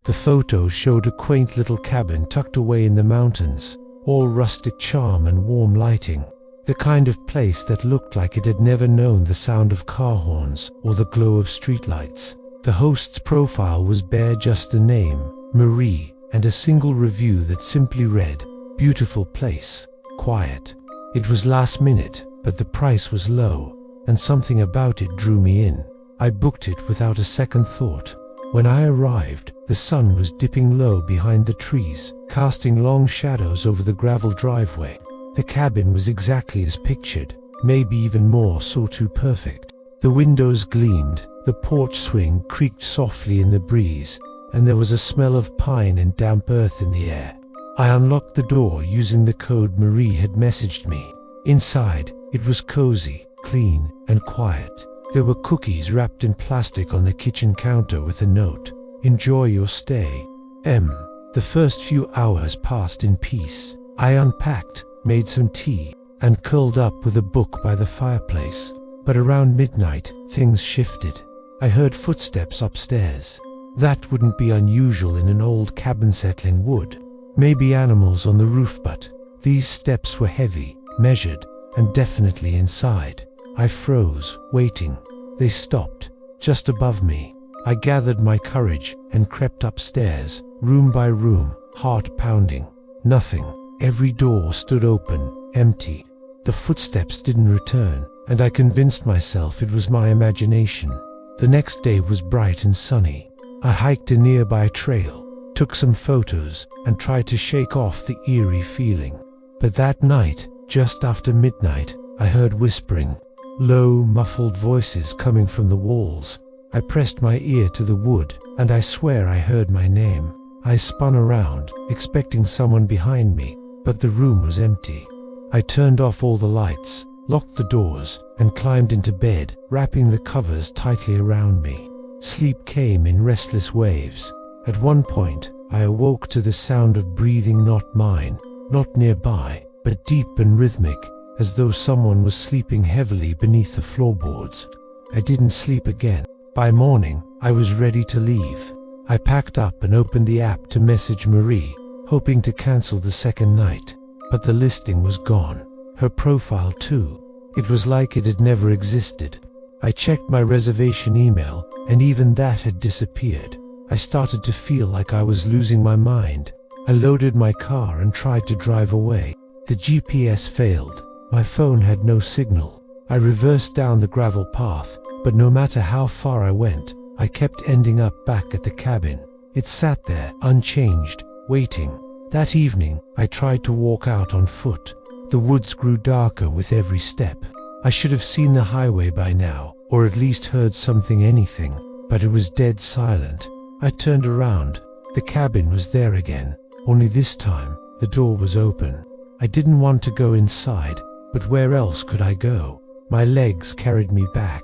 The photo showed a quaint little cabin tucked away in the mountains, all rustic charm and warm lighting. The kind of place that looked like it had never known the sound of car horns or the glow of streetlights. The host's profile was bare just a name, Marie, and a single review that simply read, "Beautiful place, quiet." It was last minute, but the price was low, and something about it drew me in. I booked it without a second thought. When I arrived, the sun was dipping low behind the trees, casting long shadows over the gravel driveway. The cabin was exactly as pictured, maybe even more so, too perfect. The windows gleamed, the porch swing creaked softly in the breeze, and there was a smell of pine and damp earth in the air. I unlocked the door using the code Marie had messaged me. Inside, it was cozy, clean, and quiet. There were cookies wrapped in plastic on the kitchen counter with a note, "Enjoy your stay, M." The first few hours passed in peace. I unpacked, made some tea, and curled up with a book by the fireplace. But around midnight, things shifted. I heard footsteps upstairs. That wouldn't be unusual in an old cabin settling wood. Maybe animals on the roof, but these steps were heavy, measured, and definitely inside. I froze, waiting. They stopped, just above me. I gathered my courage and crept upstairs, room by room, heart pounding. Nothing. Every door stood open, empty. The footsteps didn't return, and I convinced myself it was my imagination. The next day was bright and sunny. I hiked a nearby trail, took some photos, and tried to shake off the eerie feeling. But that night, just after midnight, I heard whispering. Low, muffled voices coming from the walls. I pressed my ear to the wood, and I swear I heard my name. I spun around, expecting someone behind me, but the room was empty. I turned off all the lights, locked the doors, and climbed into bed, wrapping the covers tightly around me. Sleep came in restless waves. At one point, I awoke to the sound of breathing, not mine, not nearby, but deep and rhythmic, as though someone was sleeping heavily beneath the floorboards. I didn't sleep again. By morning, I was ready to leave. I packed up and opened the app to message Marie, hoping to cancel the second night. But the listing was gone. Her profile too. It was like it had never existed. I checked my reservation email, and even that had disappeared. I started to feel like I was losing my mind. I loaded my car and tried to drive away. The GPS failed. My phone had no signal. I reversed down the gravel path, but no matter how far I went, I kept ending up back at the cabin. It sat there, unchanged, waiting. That evening, I tried to walk out on foot. The woods grew darker with every step. I should have seen the highway by now, or at least heard something, anything, but it was dead silent. I turned around. The cabin was there again, only this time, the door was open. I didn't want to go inside, but where else could I go? My legs carried me back.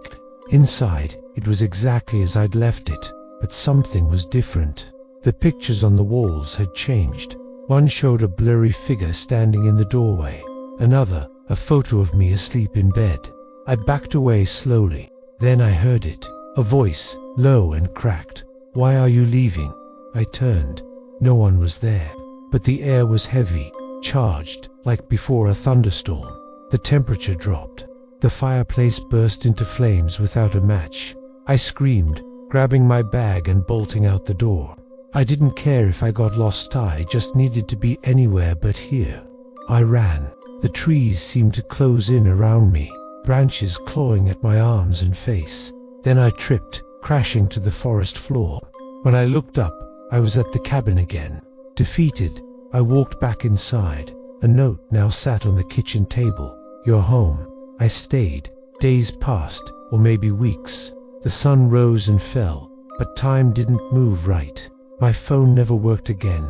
Inside, it was exactly as I'd left it, but something was different. The pictures on the walls had changed. One showed a blurry figure standing in the doorway. Another, a photo of me asleep in bed. I backed away slowly. Then I heard it. A voice, low and cracked. "Why are you leaving?" I turned. No one was there, but the air was heavy, charged, like before a thunderstorm. The temperature dropped. The fireplace burst into flames without a match. I screamed, grabbing my bag and bolting out the door. I didn't care if I got lost, I just needed to be anywhere but here. I ran. The trees seemed to close in around me, branches clawing at my arms and face. Then I tripped, crashing to the forest floor. When I looked up, I was at the cabin again. Defeated, I walked back inside. A note now sat on the kitchen table. "You're home." I stayed. Days passed, or maybe weeks. The sun rose and fell, but time didn't move right. My phone never worked again.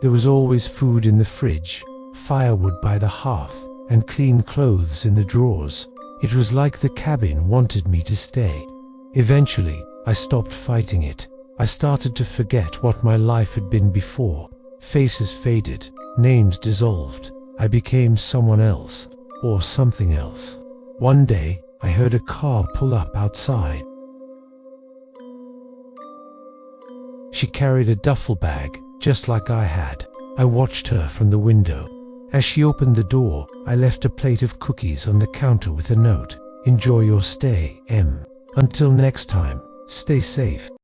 There was always food in the fridge, firewood by the hearth, and clean clothes in the drawers. It was like the cabin wanted me to stay. Eventually, I stopped fighting it. I started to forget what my life had been before. Faces faded, names dissolved. I became someone else, or something else. One day, I heard a car pull up outside. She carried a duffel bag, just like I had. I watched her from the window. As she opened the door, I left a plate of cookies on the counter with a note. Enjoy your stay, M. Until next time, stay safe.